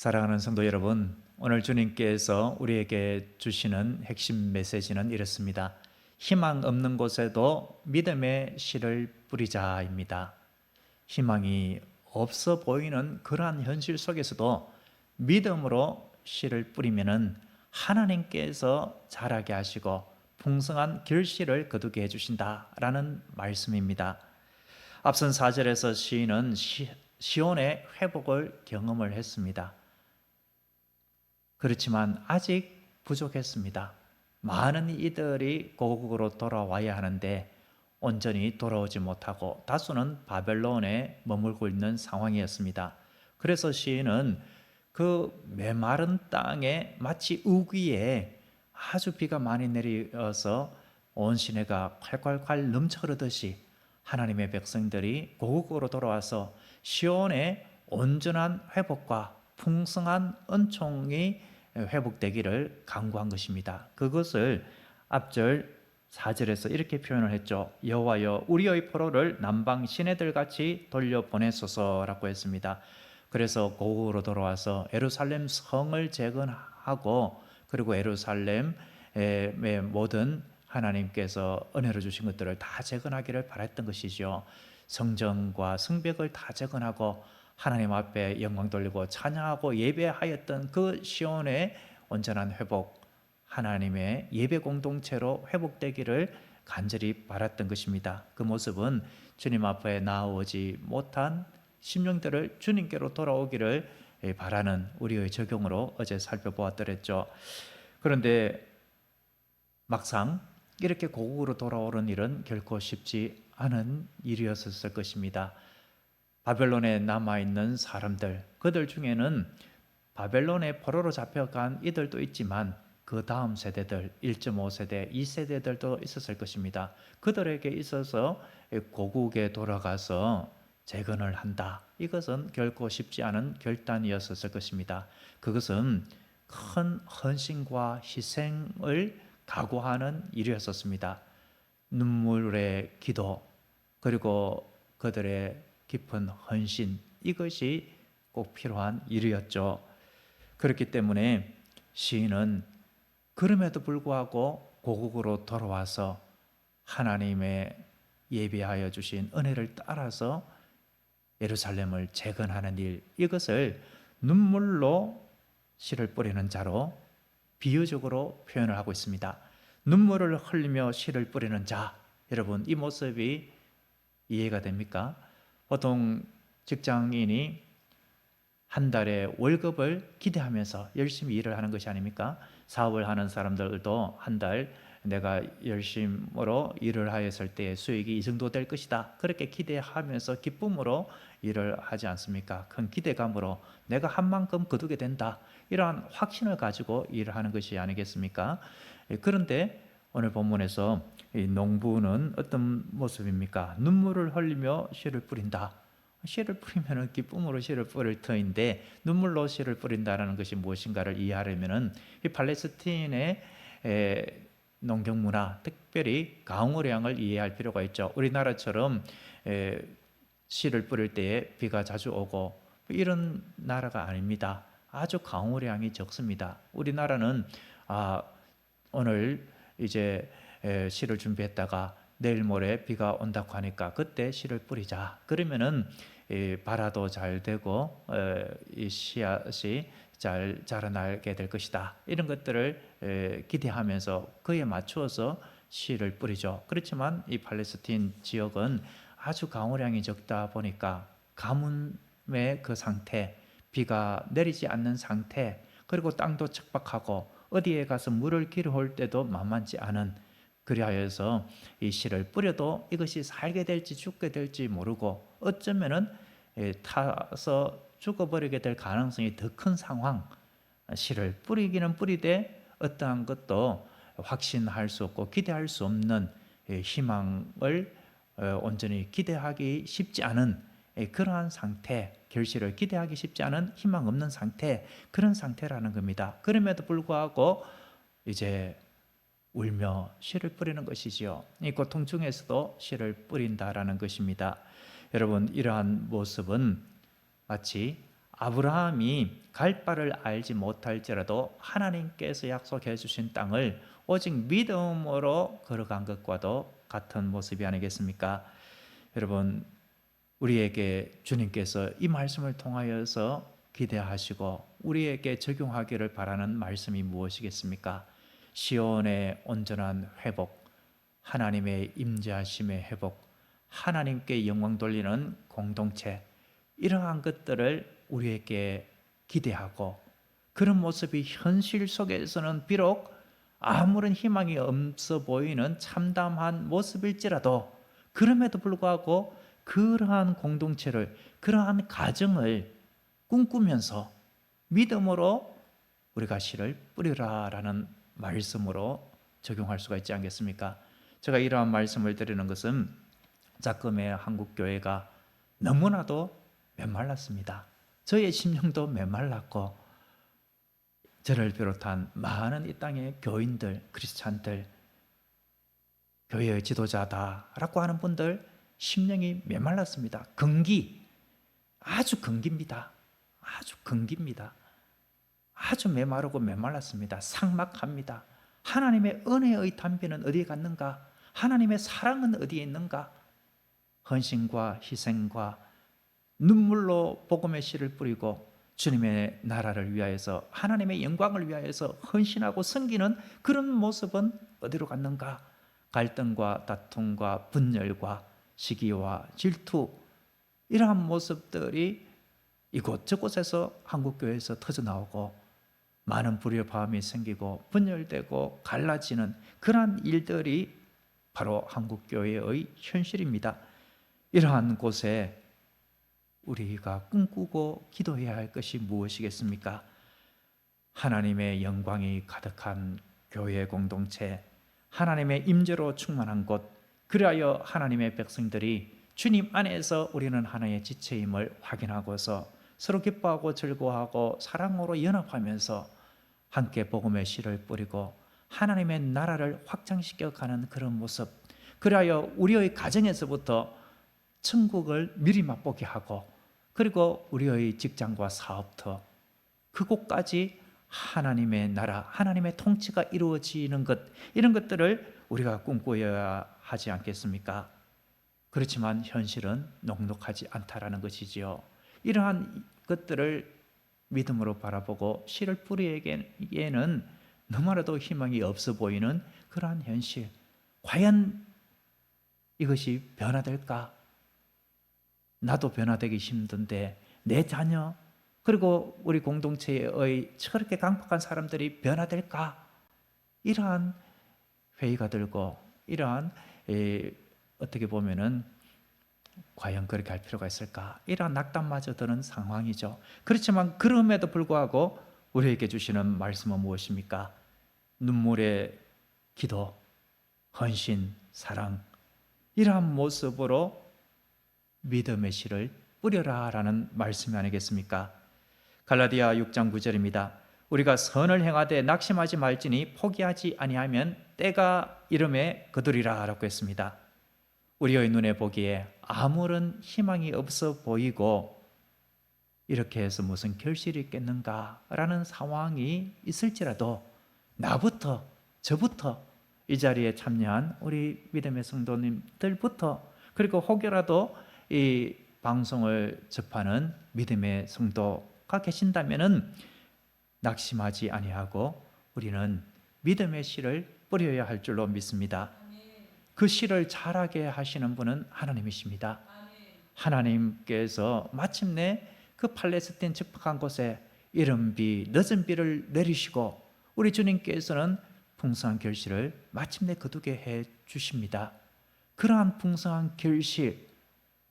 사랑하는 성도 여러분, 오늘 주님께서 우리에게 주시는 핵심 메시지는 이렇습니다. 희망 없는 곳에도 믿음의 씨를 뿌리자입니다. 희망이 없어 보이는 그러한 현실 속에서도 믿음으로 씨를 뿌리면은 하나님께서 자라게 하시고 풍성한 결실을 거두게 해주신다라는 말씀입니다. 앞선 4절에서 시인은 시온의 회복을 경험을 했습니다. 그렇지만 아직 부족했습니다. 많은 이들이 고국으로 돌아와야 하는데 온전히 돌아오지 못하고 다수는 바벨론에 머물고 있는 상황이었습니다. 그래서 시인은 그 메마른 땅에 마치 우기에 아주 비가 많이 내려서 온 시내가 콸콸콸 넘쳐 흐르듯이 하나님의 백성들이 고국으로 돌아와서 시온의 온전한 회복과 풍성한 은총이 회복되기를 간구한 것입니다. 그것을 앞절 4절에서 이렇게 표현을 했죠. 여호와여 우리의 포로를 남방 시내들 같이 돌려보내소서라고 했습니다. 그래서 고국으로 돌아와서 예루살렘 성을 재건하고 그리고 예루살렘의 모든 하나님께서 은혜로 주신 것들을 다 재건하기를 바랬던 것이죠. 성전과 성벽을 다 재건하고 하나님 앞에 영광 돌리고 찬양하고 예배하였던 그 시온의 온전한 회복, 하나님의 예배 공동체로 회복되기를 간절히 바랐던 것입니다. 그 모습은 주님 앞에 나아오지 못한 심령들을 주님께로 돌아오기를 바라는 우리의 적용으로 어제 살펴보았더랬죠. 그런데 막상 이렇게 고국으로 돌아오는 일은 결코 쉽지 않은 일이었을 것입니다. 바벨론에 남아있는 사람들, 그들 중에는 바벨론의 포로로 잡혀간 이들도 있지만 그 다음 세대들, 1.5세대, 2세대들도 있었을 것입니다. 그들에게 있어서 고국에 돌아가서 재건을 한다. 이것은 결코 쉽지 않은 결단이었을 것입니다. 그것은 큰 헌신과 희생을 각오하는 일이었습니다. 눈물의 기도, 그리고 그들의 깊은 헌신, 이것이 꼭 필요한 일이었죠. 그렇기 때문에 시인은 그럼에도 불구하고 고국으로 돌아와서 하나님의 예비하여 주신 은혜를 따라서 예루살렘을 재건하는 일, 이것을 눈물로 씨를 뿌리는 자로 비유적으로 표현을 하고 있습니다. 눈물을 흘리며 씨를 뿌리는 자, 여러분 이 모습이 이해가 됩니까? 보통 직장인이 한 달에 월급을 기대하면서 열심히 일을 하는 것이 아닙니까? 사업을 하는 사람들도 한 달 내가 열심으로 일을 하였을 때 수익이 이 정도 될 것이다, 그렇게 기대하면서 기쁨으로 일을 하지 않습니까? 큰 기대감으로 내가 한 만큼 거두게 된다, 이러한 확신을 가지고 일을 하는 것이 아니겠습니까? 그런데 오늘 본문에서 이 농부는 어떤 모습입니까? 눈물을 흘리며 씨를 뿌린다. 씨를 뿌리면 기쁨으로 씨를 뿌릴 터인데 눈물로 씨를 뿌린다는 것이 무엇인가를 이해하려면 이 팔레스틴의 농경 문화, 특별히 강우량을 이해할 필요가 있죠. 우리나라처럼 씨를 뿌릴 때에 비가 자주 오고 이런 나라가 아닙니다. 아주 강우량이 적습니다. 우리나라는 오늘 이제 씨를 준비했다가 내일 모레 비가 온다고 하니까 그때 씨를 뿌리자. 그러면은 발화도 잘 되고 이 씨앗이 잘 자라나게 될 것이다, 이런 것들을 기대하면서 그에 맞추어서 씨를 뿌리죠. 그렇지만 이 팔레스틴 지역은 아주 강우량이 적다 보니까 가뭄의 그 상태, 비가 내리지 않는 상태, 그리고 땅도 척박하고 어디에 가서 물을 길어올 때도 만만치 않은, 그리하여서 이 씨를 뿌려도 이것이 살게 될지 죽게 될지 모르고 어쩌면은 타서 죽어버리게 될 가능성이 더 큰 상황, 씨를 뿌리기는 뿌리되 어떠한 것도 확신할 수 없고 기대할 수 없는 희망을 온전히 기대하기 쉽지 않은 그러한 상태, 결실을 기대하기 쉽지 않은 희망 없는 상태, 그런 상태라는 겁니다. 그럼에도 불구하고 이제 울며 씨를 뿌리는 것이지요. 이 고통 중에서도 씨를 뿌린다라는 것입니다. 여러분, 이러한 모습은 마치 아브라함이 갈 바를 알지 못할지라도 하나님께서 약속해 주신 땅을 오직 믿음으로 걸어간 것과도 같은 모습이 아니겠습니까? 여러분, 우리에게 주님께서 이 말씀을 통하여서 기대하시고 우리에게 적용하기를 바라는 말씀이 무엇이겠습니까? 시온의 온전한 회복, 하나님의 임재하심의 회복, 하나님께 영광 돌리는 공동체, 이러한 것들을 우리에게 기대하고, 그런 모습이 현실 속에서는 비록 아무런 희망이 없어 보이는 참담한 모습일지라도 그럼에도 불구하고 그러한 공동체를, 그러한 가정을 꿈꾸면서 믿음으로 우리가 씨를 뿌리라라는 말씀으로 적용할 수가 있지 않겠습니까? 제가 이러한 말씀을 드리는 것은 작금의 한국교회가 너무나도 메말랐습니다. 저의 심령도 메말랐고, 저를 비롯한 많은 이 땅의 교인들, 크리스찬들, 교회의 지도자다라고 하는 분들 심령이 메말랐습니다. 근기, 아주 근기입니다. 아주 근기입니다. 아주 메마르고 메말랐습니다. 삭막합니다. 하나님의 은혜의 담비는 어디에 갔는가? 하나님의 사랑은 어디에 있는가? 헌신과 희생과 눈물로 복음의 씨를 뿌리고 주님의 나라를 위하여서, 하나님의 영광을 위하여서 헌신하고 섬기는 그런 모습은 어디로 갔는가? 갈등과 다툼과 분열과 시기와 질투, 이러한 모습들이 이곳저곳에서 한국교회에서 터져나오고 많은 불협화음이 생기고 분열되고 갈라지는 그러한 일들이 바로 한국교회의 현실입니다. 이러한 곳에 우리가 꿈꾸고 기도해야 할 것이 무엇이겠습니까? 하나님의 영광이 가득한 교회 공동체, 하나님의 임재로 충만한 곳, 그리하여 하나님의 백성들이 주님 안에서 우리는 하나의 지체임을 확인하고서 서로 기뻐하고 즐거워하고 사랑으로 연합하면서 함께 복음의 씨를 뿌리고 하나님의 나라를 확장시켜 가는 그런 모습, 그리하여 우리의 가정에서부터 천국을 미리 맛보게 하고, 그리고 우리의 직장과 사업터, 그곳까지 하나님의 나라, 하나님의 통치가 이루어지는 것, 이런 것들을 우리가 꿈꾸어야 하지 않겠습니까? 그렇지만 현실은 녹록하지 않다라는 것이지요. 이러한 것들을 믿음으로 바라보고 씨를 뿌리기에는 너무나도 희망이 없어 보이는 그러한 현실, 과연 이것이 변화될까? 나도 변화되기 힘든데 내 자녀, 그리고 우리 공동체의 저렇게 강팍한 사람들이 변화될까? 이러한 회의가 들고, 이러한 어떻게 보면은 과연 그렇게 할 필요가 있을까? 이러한 낙담마저 드는 상황이죠. 그렇지만 그럼에도 불구하고 우리에게 주시는 말씀은 무엇입니까? 눈물의 기도, 헌신, 사랑, 이러한 모습으로 믿음의 씨를 뿌려라 라는 말씀이 아니겠습니까? 갈라디아 6장 9절입니다. 우리가 선을 행하되 낙심하지 말지니 포기하지 아니하면 때가 이름에 거두리라 라고 했습니다. 우리의 눈에 보기에 아무런 희망이 없어 보이고 이렇게 해서 무슨 결실이 있겠는가 라는 상황이 있을지라도 나부터, 저부터, 이 자리에 참여한 우리 믿음의 성도님들부터, 그리고 혹여라도 이 방송을 접하는 믿음의 성도가 계신다면은 낙심하지 아니하고 우리는 믿음의 씨를 뿌려야 할 줄로 믿습니다. 그 씨를 자라게 하시는 분은 하나님이십니다. 하나님께서 마침내 그 팔레스틴 적박한 곳에 이른 비, 늦은 비를 내리시고 우리 주님께서는 풍성한 결실을 마침내 거두게 해 주십니다. 그러한 풍성한 결실,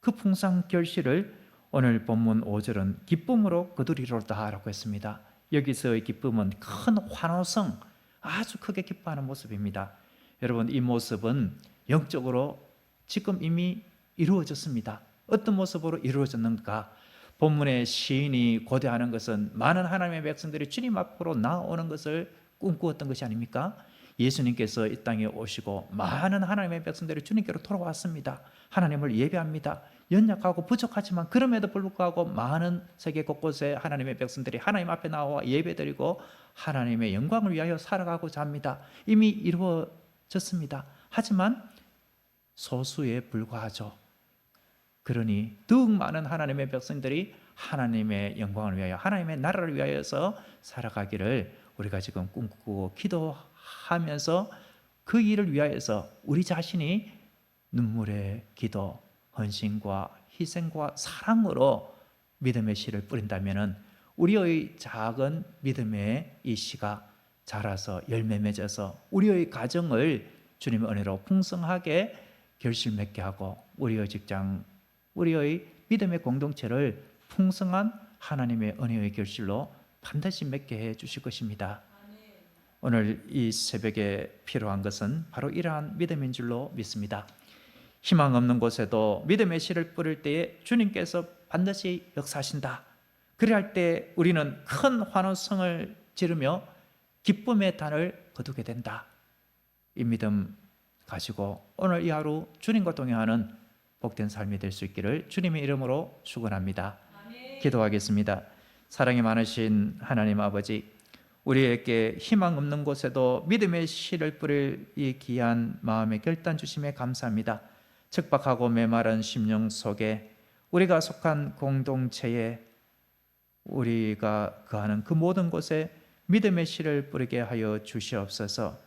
그 풍성한 결실을 오늘 본문 5절은 기쁨으로 거두리로다 라고 했습니다. 여기서의 기쁨은 큰 환호성, 아주 크게 기뻐하는 모습입니다. 여러분, 이 모습은 영적으로 지금 이미 이루어졌습니다. 어떤 모습으로 이루어졌는가? 본문의 시인이 고대하는 것은 많은 하나님의 백성들이 주님 앞으로 나오는 것을 꿈꾸었던 것이 아닙니까? 예수님께서 이 땅에 오시고 많은 하나님의 백성들이 주님께로 돌아왔습니다. 하나님을 예배합니다. 연약하고 부족하지만 그럼에도 불구하고 많은 세계 곳곳에 하나님의 백성들이 하나님 앞에 나와 예배드리고 하나님의 영광을 위하여 살아가고자 합니다. 이미 이루어졌습니다. 하지만 소수에 불과하죠. 그러니 더욱 많은 하나님의 백성들이 하나님의 영광을 위하여 하나님의 나라를 위하여서 살아가기를 우리가 지금 꿈꾸고 기도하면서 그 일을 위하여서 우리 자신이 눈물의 기도, 헌신과 희생과 사랑으로 믿음의 씨를 뿌린다면 우리의 작은 믿음의 이 씨가 자라서 열매 맺어서 우리의 가정을 주님의 은혜로 풍성하게 결실 맺게 하고 우리의 직장, 우리의 믿음의 공동체를 풍성한 하나님의 은혜의 결실로 반드시 맺게 해 주실 것입니다. 오늘 이 새벽에 필요한 것은 바로 이러한 믿음인 줄로 믿습니다. 희망 없는 곳에도 믿음의 씨를 뿌릴 때에 주님께서 반드시 역사하신다. 그리할 때 우리는 큰 환호성을 지르며 기쁨의 단을 거두게 된다. 이 믿음 가지고 오늘 이 하루 주님과 동행하는 복된 삶이 될 수 있기를 주님의 이름으로 축원합니다. 기도하겠습니다. 사랑이 많으신 하나님 아버지, 우리에게 희망 없는 곳에도 믿음의 씨를 뿌릴 이 귀한 마음의 결단 주심에 감사합니다. 척박하고 메마른 심령 속에 우리가 속한 공동체에 우리가 거하는 그 모든 곳에 믿음의 씨를 뿌리게 하여 주시옵소서.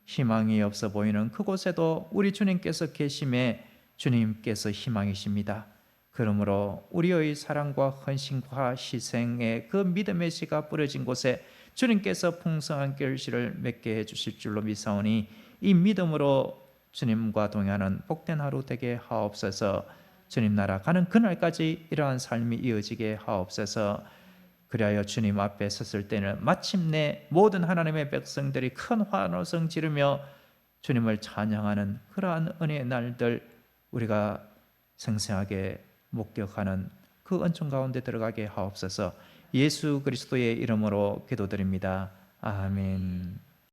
희망이 없어 보이는 그곳에도 우리 주님께서 계심에 주님께서 희망이십니다. 그러므로 우리의 사랑과 헌신과 희생의 그 믿음의 씨가 뿌려진 곳에 주님께서 풍성한 결실을 맺게 해주실 줄로 믿사오니 이 믿음으로 주님과 동행하는 복된 하루 되게 하옵소서. 주님 나라 가는 그날까지 이러한 삶이 이어지게 하옵소서. 그리하여 주님 앞에 섰을 때는 마침내 모든 하나님의 백성들이 큰 환호성 지르며 주님을 찬양하는 그러한 은혜의 날들 우리가 생생하게 목격하는 그 은총 가운데 들어가게 하옵소서. 예수 그리스도의 이름으로 기도드립니다. 아멘.